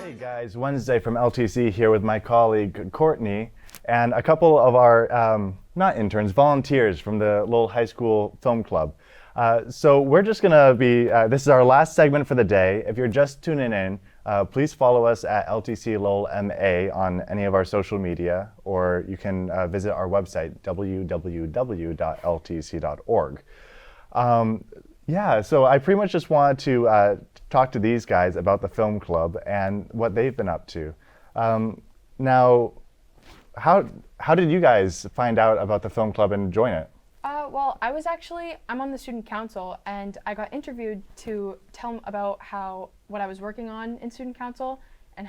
Hey guys, Wednesday from LTC here with my colleague Courtney and a couple of our, not interns, volunteers from the Lowell High School Film Club. So we're just gonna be, this is our last segment for the day. If you're just tuning in, please follow us at LTC Lowell MA on any of our social media, or you can visit our website, www.ltc.org. Yeah, so I pretty much just wanted to talk to these guys about the film club and what they've been up to. Now, how did you guys find out about the film club and join it? Well, I'm on the student council, and I got interviewed to tell them about what I was working on in student council and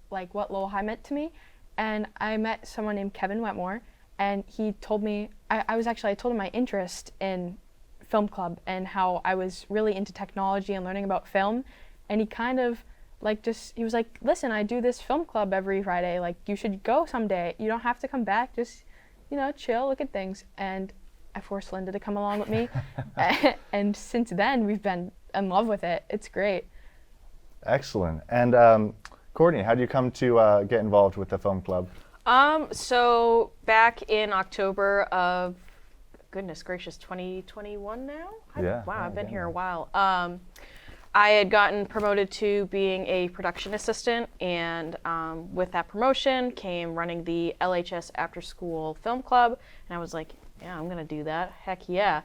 what Lowell High meant to me. And I met someone named Kevin Wetmore, and he told me, I told him my interest in film club and how I was really into technology and learning about film. And he kind of he was like, listen, I do this film club every Friday. Like, you should go someday. You don't have to come back. Just, chill, look at things. And I forced Linda to come along with me. And since then, we've been in love with it. It's great. Excellent. And Courtney, how did you come to get involved with the film club? So back in October of, goodness gracious, 2021 now? I've been here a while. I had gotten promoted to being a production assistant, and with that promotion came running the LHS After School Film Club, and I was like, yeah, I'm gonna do that, heck yeah.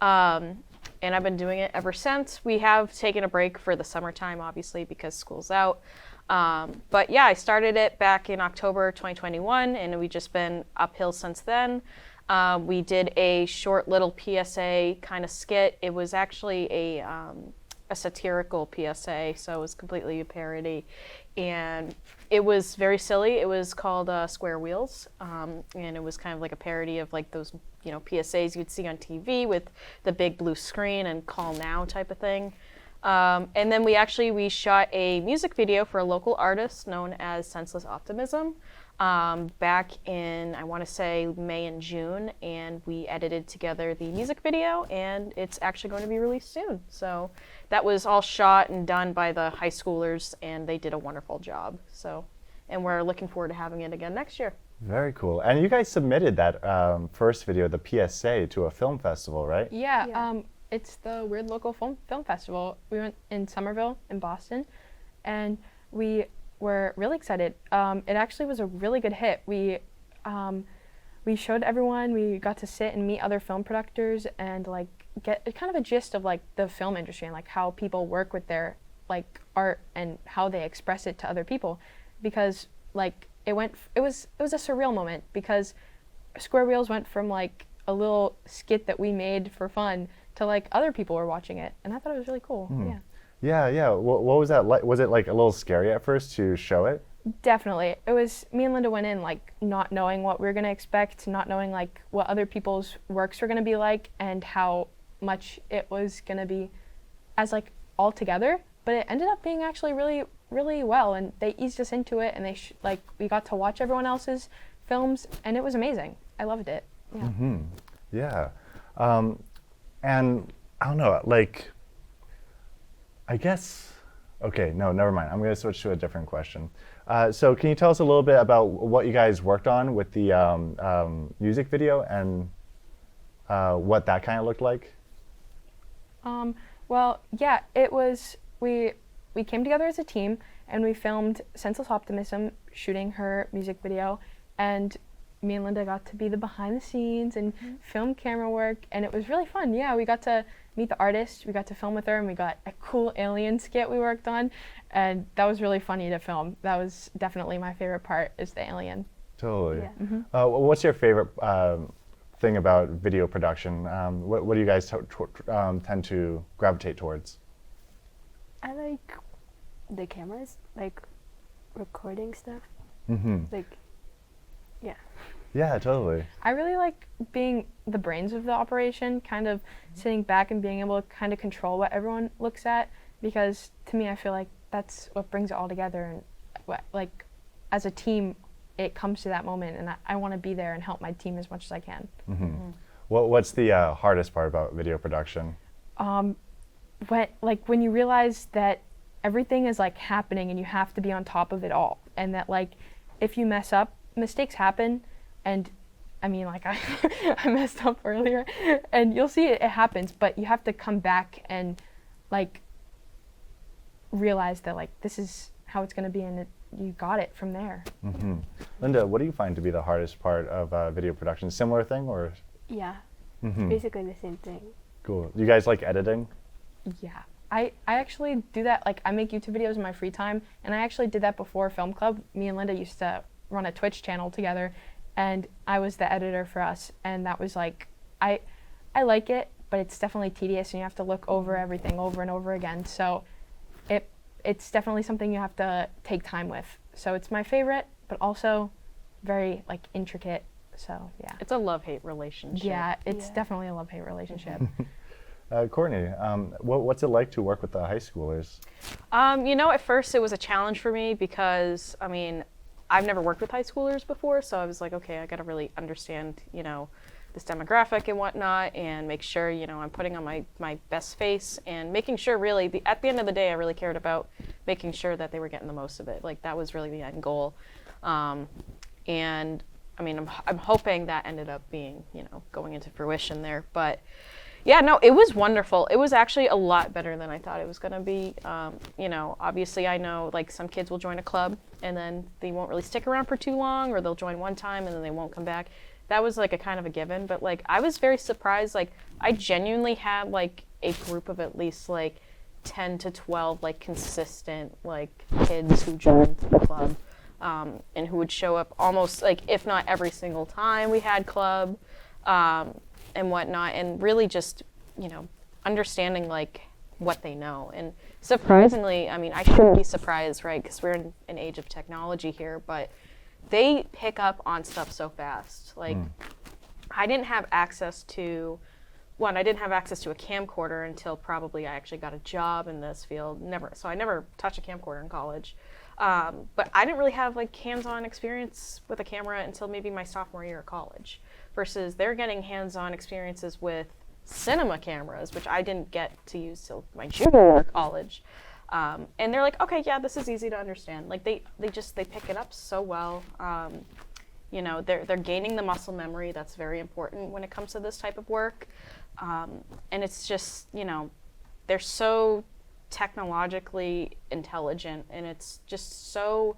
And I've been doing it ever since. We have taken a break for the summertime, obviously, because school's out. But yeah, I started it back in October 2021, and we've just been uphill since then. We did a short little PSA kind of skit. It was actually a satirical PSA, so it was completely a parody. And it was very silly. It was called Square Wheels, and it was kind of like a parody of those, PSAs you'd see on TV with the big blue screen and call now type of thing. And then we shot a music video for a local artist known as Senseless Optimism. Back in, I want to say, May and June, and we edited together the music video, and it's actually going to be released soon. So that was all shot and done by the high schoolers, and they did a wonderful job. And we're looking forward to having it again next year. Very cool. And you guys submitted that first video, the PSA, to a film festival, right? Yeah. It's the Weird Local Film Festival. We went in Somerville in Boston, and we were really excited. It actually was a really good hit. We showed everyone. We got to sit and meet other film producers and get kind of a gist of the film industry and how people work with their art and how they express it to other people. Because it was a surreal moment, because Square Wheels went from a little skit that we made for fun to other people were watching it, and I thought it was really cool. Yeah. What was that like? Was it a little scary at first to show it? Definitely. It was, me and Linda went in not knowing what we were gonna expect, not knowing what other people's works were gonna be like, and how much it was gonna be as all together. But it ended up being actually really, really well, and they eased us into it, and we got to watch everyone else's films, and it was amazing. I loved it. Yeah. Mm-hmm. Yeah. And I don't know, I guess, okay, no, never mind. I'm going to switch to a different question. So can you tell us a little bit about what you guys worked on with the music video and what that kind of looked like? Well, yeah, it was, we came together as a team, and we filmed Senseless Optimism shooting her music video, and me and Linda got to be the behind the scenes and film camera work, and it was really fun. Yeah, we got to meet the artist, we got to film with her, and we got a cool alien skit we worked on, and that was really funny to film. That was definitely my favorite part, is the alien. Totally. Yeah. Mm-hmm. What's your favorite thing about video production? What do you guys tend to gravitate towards? I like the cameras, recording stuff. Mm-hmm. Yeah. Yeah, totally. I really like being the brains of the operation, kind of sitting back and being able to kind of control what everyone looks at, because to me I feel like that's what brings it all together, and as a team it comes to that moment, and I want to be there and help my team as much as I can. Mm-hmm. Mm-hmm. What's the hardest part about video production? When you realize that everything is like happening and you have to be on top of it all, and that like if you mess up, mistakes happen. And I mean, like I messed up earlier, and you'll see it happens, but you have to come back and like realize that like this is how it's going to be, and you got it from there. Mm-hmm. Linda, what do you find to be the hardest part of video production? Similar thing, or? Yeah. Mm-hmm. Basically the same thing. Cool. You guys like editing? Yeah. I actually do that. Like, I make YouTube videos in my free time, and I actually did that before film club. Me and Linda used to run a Twitch channel together, and I was the editor for us, and that was like, I like it, but it's definitely tedious, and you have to look over everything over and over again. So it's definitely something you have to take time with. So it's my favorite, but also very like intricate. So yeah. It's a love-hate relationship. Yeah, it's definitely a love-hate relationship. Courtney, what's it like to work with the high schoolers? At first it was a challenge for me because, I mean, I've never worked with high schoolers before, so I was like, okay, I got to really understand, this demographic and whatnot, and make sure, I'm putting on my best face, and making sure really, at the end of the day, I really cared about making sure that they were getting the most of it. Like, that was really the end goal. And I mean, I'm hoping that ended up being, going into fruition there. But yeah, no, it was wonderful. It was actually a lot better than I thought it was going to be. Obviously I know like some kids will join a club and then they won't really stick around for too long, or they'll join one time and then they won't come back. That was like a kind of a given, but like I was very surprised. Like I genuinely had like a group of at least like 10 to 12 like consistent like kids who joined the club. And who would show up almost like, if not every single time we had club, and whatnot, and really just, understanding like what they know. And surprisingly, I mean, I shouldn't be surprised, right? Because we're in an age of technology here, but they pick up on stuff so fast. Like, I didn't have access to a camcorder until probably I actually got a job in this field. So I never touched a camcorder in college. But I didn't really have like hands-on experience with a camera until maybe my sophomore year of college, versus they're getting hands-on experiences with cinema cameras, which I didn't get to use till my junior year of college. And they're like, okay, yeah, this is easy to understand. Like they pick it up so well. They're gaining the muscle memory. That's very important when it comes to this type of work. And it's just, they're so technologically intelligent, and it's just so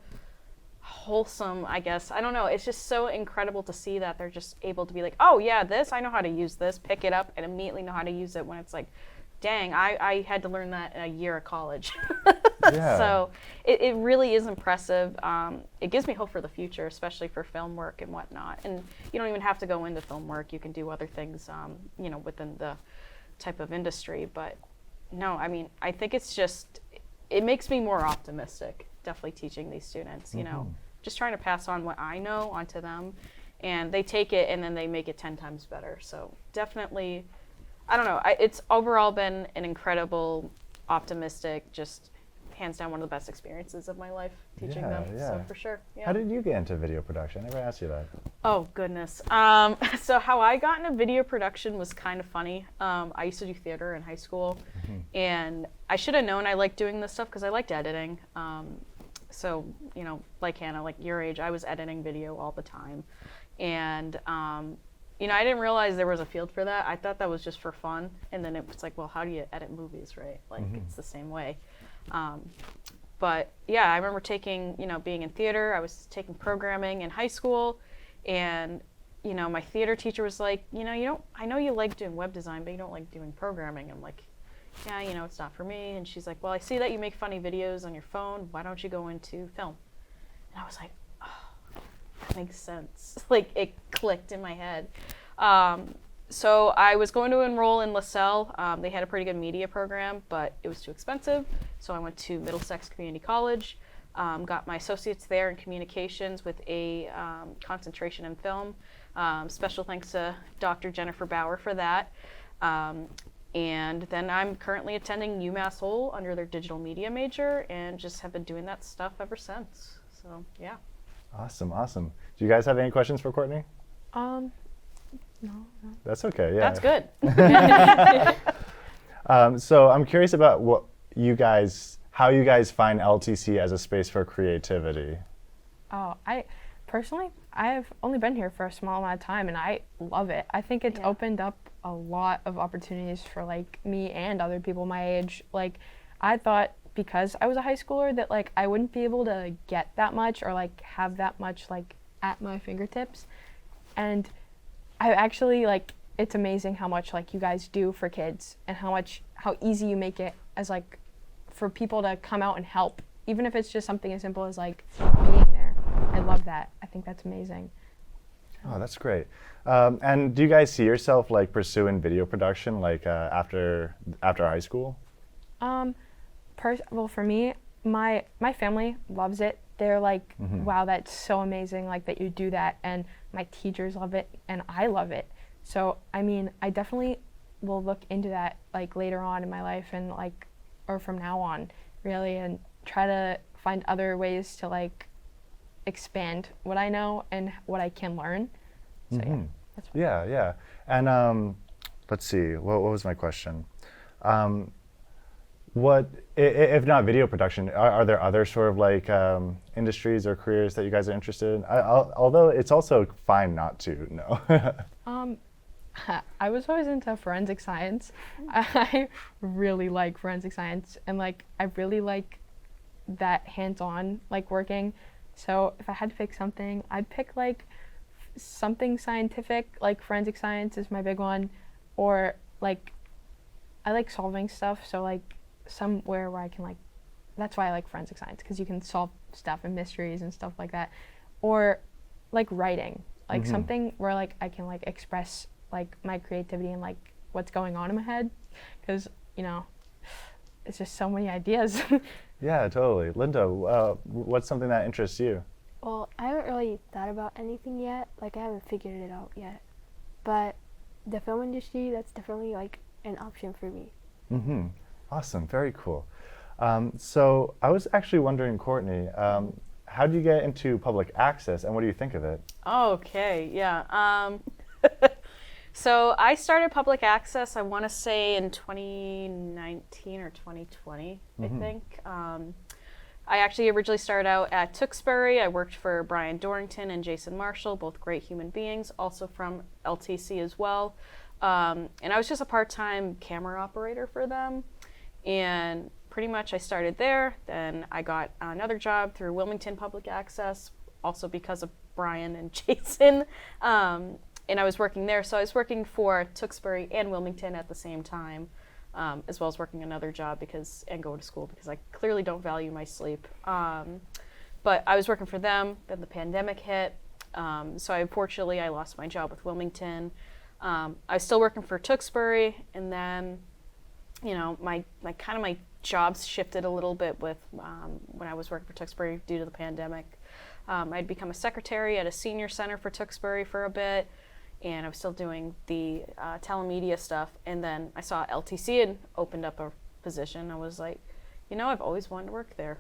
wholesome, I guess. I don't know. It's just so incredible to see that they're just able to be like, oh yeah, I know how to use this, pick it up and immediately know how to use it, when it's like, dang, I had to learn that in a year of college. Yeah. So it really is impressive. It gives me hope for the future, especially for film work and whatnot. And you don't even have to go into film work. You can do other things, within the type of industry. But no, I mean, I think it makes me more optimistic, definitely teaching these students, just trying to pass on what I know onto them, and they take it and then they make it 10 times better. So definitely, I don't know, it's overall been an incredible, optimistic, just hands down one of the best experiences of my life teaching them. Yeah. So for sure. Yeah. How did you get into video production? I never asked you that. Oh goodness. So how I got into video production was kind of funny. I used to do theater in high school, and I should have known I liked doing this stuff because I liked editing. So like Hannah, like your age, I was editing video all the time, and I didn't realize there was a field for that. I thought that was just for fun, and then it was like, well, how do you edit movies, right? Like it's the same way. But yeah, I remember taking, being in theater, I was taking programming in high school, and, my theater teacher was like, I know you like doing web design, but you don't like doing programming. I'm like, yeah, it's not for me. And she's like, well, I see that you make funny videos on your phone. Why don't you go into film? And I was like, oh, that makes sense. Like, it clicked in my head. So I was going to enroll in LaSalle. They had a pretty good media program, but it was too expensive. So I went to Middlesex Community College, got my associates there in communications with a concentration in film. Special thanks to Dr. Jennifer Bauer for that. And then I'm currently attending UMass Lowell under their digital media major, and just have been doing that stuff ever since. So yeah. Awesome. Do you guys have any questions for Courtney? No. That's okay, yeah. That's good. So I'm curious about what you guys, how you guys find LTC as a space for creativity. Oh, I've only been here for a small amount of time, and I love it. I think it's opened up a lot of opportunities for like me and other people my age. Like, I thought because I was a high schooler that like I wouldn't be able to get that much or like have that much like at my fingertips, and I actually like, it's amazing how much like you guys do for kids and how easy you make it as like for people to come out and help, even if it's just something as simple as like being there. I love that. I think that's amazing. Oh, that's great. And do you guys see yourself like pursuing video production like after high school? Well, for me, my family loves it. They're like, wow, that's so amazing, like that you do that, and my teachers love it, and I love it. So, I mean, I definitely will look into that like later on in my life and like, or from now on, really, and try to find other ways to like expand what I know and what I can learn. So yeah, that's what Yeah. And let's see, what was my question? What, if not video production, are there other sort of like industries or careers that you guys are interested in? Although it's also fine not to know. I was always into forensic science. I really like forensic science, and like I really like that hands-on like working. So if I had to pick something, I'd pick like something scientific, like forensic science is my big one, or like I like solving stuff, so like somewhere where I can like, that's why I like forensic science, because you can solve stuff and mysteries and stuff like that, or like writing, like something where like I can like express like my creativity and like what's going on in my head, because you know it's just so many ideas. Yeah, totally. Linda, what's something that interests you? Well, I haven't really thought about anything yet. Like, I haven't figured it out yet. But the film industry, that's definitely like an option for me. Awesome, very cool. So I was actually wondering, Courtney, how did you get into public access, and what do you think of it? Okay, yeah. So I started public access, I want to say in 2019 or 2020, I think. I actually originally started out at Tewksbury. I worked for Brian Dorrington and Jason Marshall, both great human beings, also from LTC as well. And I was just a part-time camera operator for them. And pretty much I started there. Then I got another job through Wilmington Public Access, also because of Brian and Jason. And I was working there. So I was working for Tewksbury and Wilmington at the same time, as well as working another job and going to school because I clearly don't value my sleep. But I was working for them, then the pandemic hit. So unfortunately I lost my job with Wilmington. I was still working for Tewksbury, and then, you know, my jobs shifted a little bit with when I was working for Tewksbury due to the pandemic. I'd become a secretary at a senior center for Tewksbury for a bit, and I was still doing the telemedia stuff. And then I saw LTC had opened up a position. I was like, you know, I've always wanted to work there.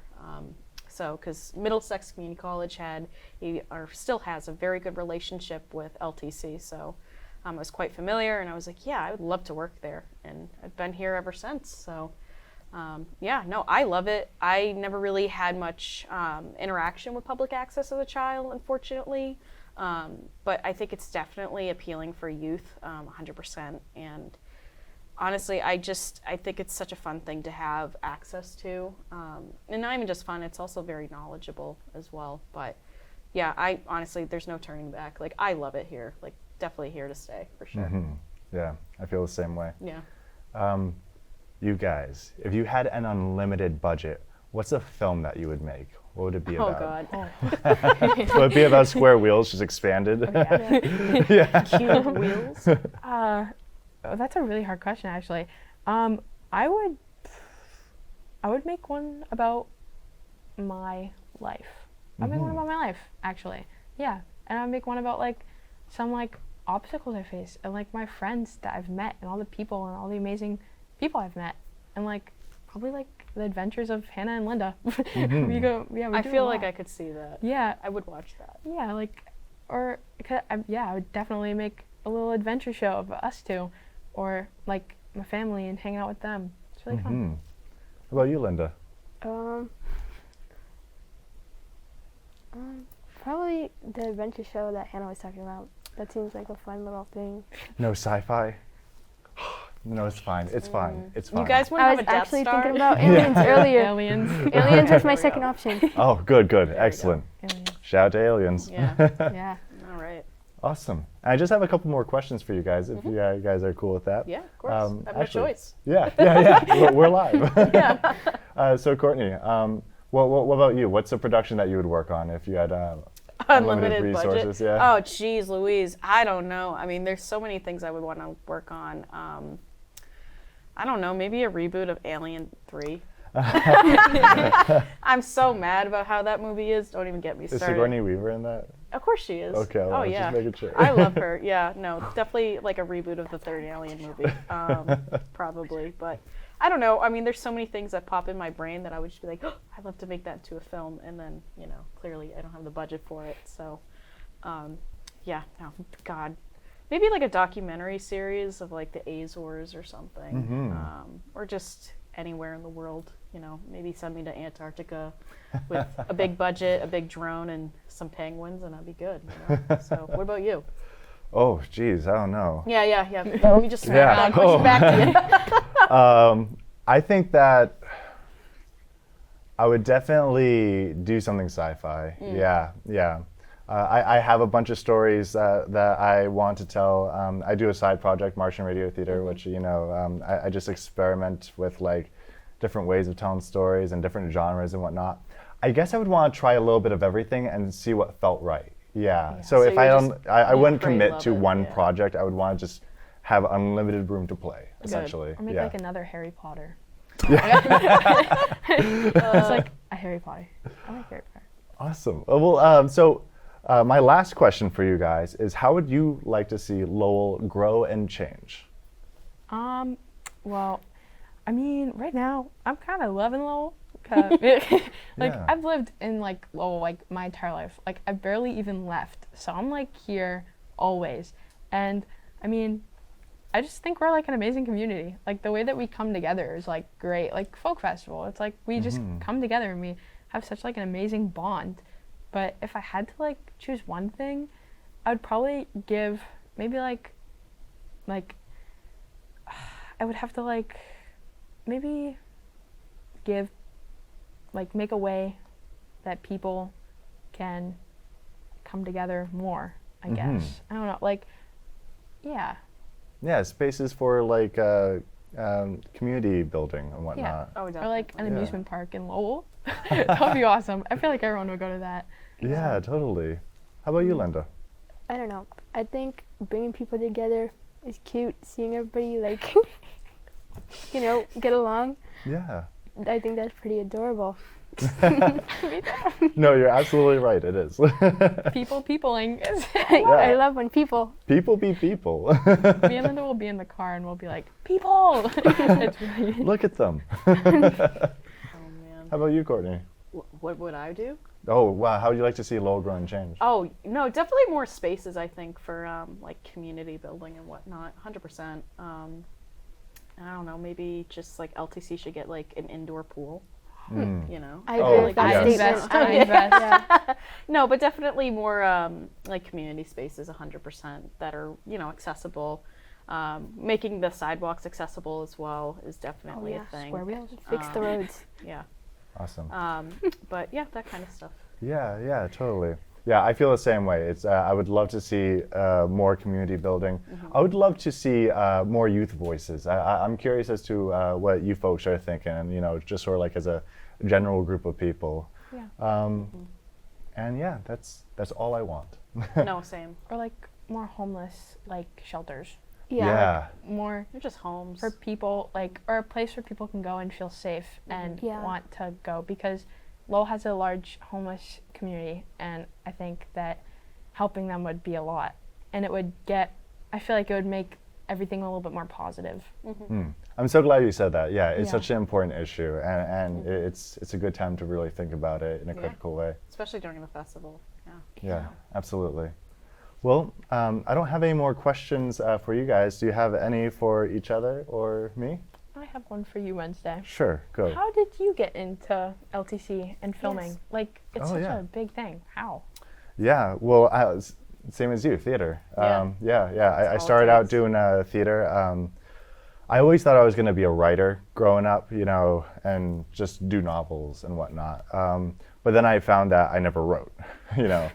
Because Middlesex Community College still has a very good relationship with LTC, so I was quite familiar, and I was like, yeah, I would love to work there, and I've been here ever since. So I love it. I never really had much interaction with public access as a child, unfortunately, but I think it's definitely appealing for youth, 100%. And honestly, I think it's such a fun thing to have access to, and not even just fun, it's also very knowledgeable as well. But yeah, honestly, there's no turning back. Like, I love it here, like definitely here to stay for sure. Yeah, I feel the same way. Yeah. You guys, if you had an unlimited budget, what's a film that you would make? What would it be Oh about? God. Would it be about square wheels just expanded? Yeah. Cute wheels. That's a really hard question, actually. I would make one about my life. I'd make one about my life, actually. Yeah, and I'd make one about like some like obstacles I face, and like my friends that I've met, and all the people and all the amazing people I've met, and like probably like the adventures of Hannah and Linda. I feel like I could see that. Yeah, I would watch that. Yeah, like, or I would definitely make a little adventure show of us two, or like my family and hanging out with them. It's really fun. What about you, Linda? Um, Probably the adventure show that Hannah was talking about. That seems like a fun little thing. No sci-fi? No, it's fine. It's fine. It's fine. You guys want to I have was a Death actually Star? thinking about aliens earlier. Aliens. Aliens was my second option. Oh, good, good. we go. Excellent. Aliens. Shout out to aliens. Yeah. Yeah. All right. Awesome. And I just have a couple more questions for you guys, if you guys are cool with that. Yeah, of course. I have no actually- choice. Yeah, yeah. we're live. Yeah. So, Courtney, what about you? What's a production that you would work on if you had Unlimited resources? budget. Yeah. Oh, geez, Louise. I don't know. I mean, there's so many things I would want to work on. I don't know. Maybe a reboot of Alien 3. I'm so mad about how that movie is. Don't even get me Is started. Sigourney Weaver in that? Of course she is. Okay, well, oh I was yeah. just making sure. I love her. Yeah, no, definitely like a reboot of the third Alien movie. Probably, but I don't know. I mean, there's so many things that pop in my brain that I would just be like, oh, I'd love to make that into a film, and then clearly I don't have the budget for it. So, yeah, no, God, maybe like a documentary series of like the Azores or something, or just anywhere in the world. Maybe send me to Antarctica with a big budget, a big drone, and some penguins, and I'd be good. So, what about you? Oh, geez, I don't know. Yeah. Let me just Yeah. push it back to you. I think that I would definitely do something sci-fi. Yeah. I have a bunch of stories that I want to tell. I do a side project, Martian Radio Theater, which I just experiment with like different ways of telling stories and different genres and whatnot. I guess I would want to try a little bit of everything and see what felt right. Yeah. So if you I just don't, I wouldn't pray commit love to it, one yeah. project. I would want to just have unlimited room to play, essentially. Or make yeah. like another Harry Potter. It's like a Harry Potter. I like Harry Potter. Awesome. So my last question for you guys is, how would you like to see Lowell grow and change? Well, I mean, right now I'm kind of loving Lowell. Like Yeah. I've lived in like Lowell like my entire life. Like I barely even left, so I'm like here always. And I mean, I just think we're like an amazing community. Like the way that we come together is like great. Like Folk Festival, it's like we just come together and we have such like an amazing bond. But if I had to like choose one thing, I would probably give maybe like I would have to like maybe give like make a way that people can come together more, I guess. I don't know, like yeah. Yeah, spaces for like community building and whatnot. Oh, Or like an Yeah. amusement park in Lowell. That would be awesome. I feel like everyone would go to that. Yeah, totally. How about you, Linda? I don't know. I think bringing people together is cute. Seeing everybody like, get along. Yeah. I think that's pretty adorable. No, you're absolutely right. It is. Peopling. I love when people. People be people. Me and Linda will be in the car and we'll be like, people! It's really Look at them. Oh man. How about you, Courtney? What would I do? Oh, wow. How would you like to see Lowell grow and change? Oh no, definitely more spaces. I think for like community building and whatnot. 100%. I don't know. Maybe just like LTC should get like an indoor pool. I agree with that yes. statement. I invest. Yeah. No, but definitely more like community spaces. 100% that are accessible. Making the sidewalks accessible as well is definitely a thing. Square wheels. Fix the roads. Yeah. Awesome. But yeah, that kind of stuff. Yeah, totally. Yeah, I feel the same way. It's I would love to see more community building. I would love to see more youth voices. I'm curious as to what you folks are thinking, and just sort of like as a general group of people. Yeah. And yeah, that's all I want. No, same. Or like more homeless like shelters. Yeah. More They're just homes. for people or a place where people can go and feel safe and Yeah. want to go, because Lowell has a large homeless community, and I think that helping them would be a lot, and I feel like it would make everything a little bit more positive. I'm so glad you said that. Yeah, it's Yeah. such an important issue, and it's a good time to really think about it in a Yeah. critical way. Especially during the festival. Yeah. Yeah, absolutely. Well, I don't have any more questions for you guys. Do you have any for each other or me? I have one for you, Wednesday. Sure, go. How did you get into LTC and filming? Yes. Like, it's Oh, such yeah. a big thing. How? Yeah, well, same as you, theater. Yeah. I all started it out takes. doing theater. I always thought I was going to be a writer growing up, you know, and just do novels and whatnot. But then I found that I never wrote, you know.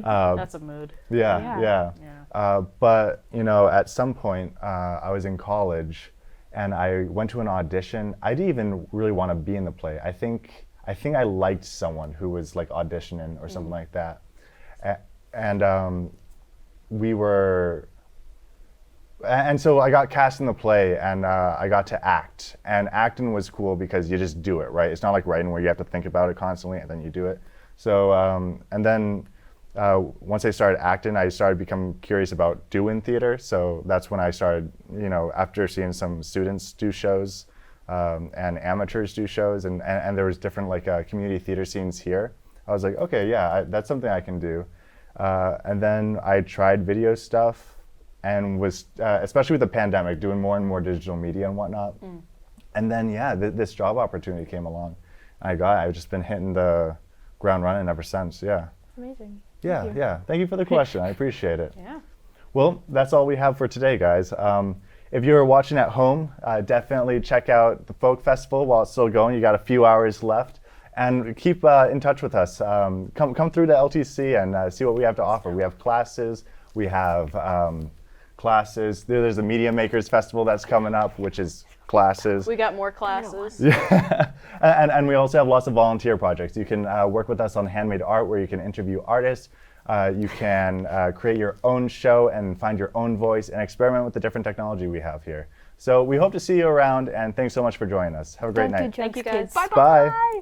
That's a mood. Yeah. Yeah. But, you know, at some point, I was in college and I went to an audition. I didn't even really want to be in the play. I think I liked someone who was like auditioning or something like that. And we were, and so I got cast in the play and I got to act. And acting was cool because you just do it, right? It's not like writing where you have to think about it constantly and then you do it. So, and then once I started acting, I started becoming curious about doing theater. So that's when I started, you know, after seeing some students do shows and amateurs do shows, and there was different like community theater scenes here. I was like, okay, yeah, that's something I can do. And then I tried video stuff and was, especially with the pandemic, doing more and more digital media and whatnot. And then, yeah, this job opportunity came along. I've just been hitting the ground running ever since, yeah. Amazing. Yeah, Thank you. yeah. Thank you for the question. I appreciate it. Yeah. Well, that's all we have for today, guys. If you're watching at home, definitely check out the Folk Festival while it's still going. You got a few hours left. And keep in touch with us. Come through to LTC and see what we have to offer. We have classes. We have classes. There's the Media Makers Festival that's coming up, which is classes. We got more classes. Yeah. and we also have lots of volunteer projects. You can work with us on handmade art where you can interview artists. You can create your own show and find your own voice and experiment with the different technology we have here. So we hope to see you around, and thanks so much for joining us. Have a great Don't do night. drugs, Thank you, guys. kids. Bye.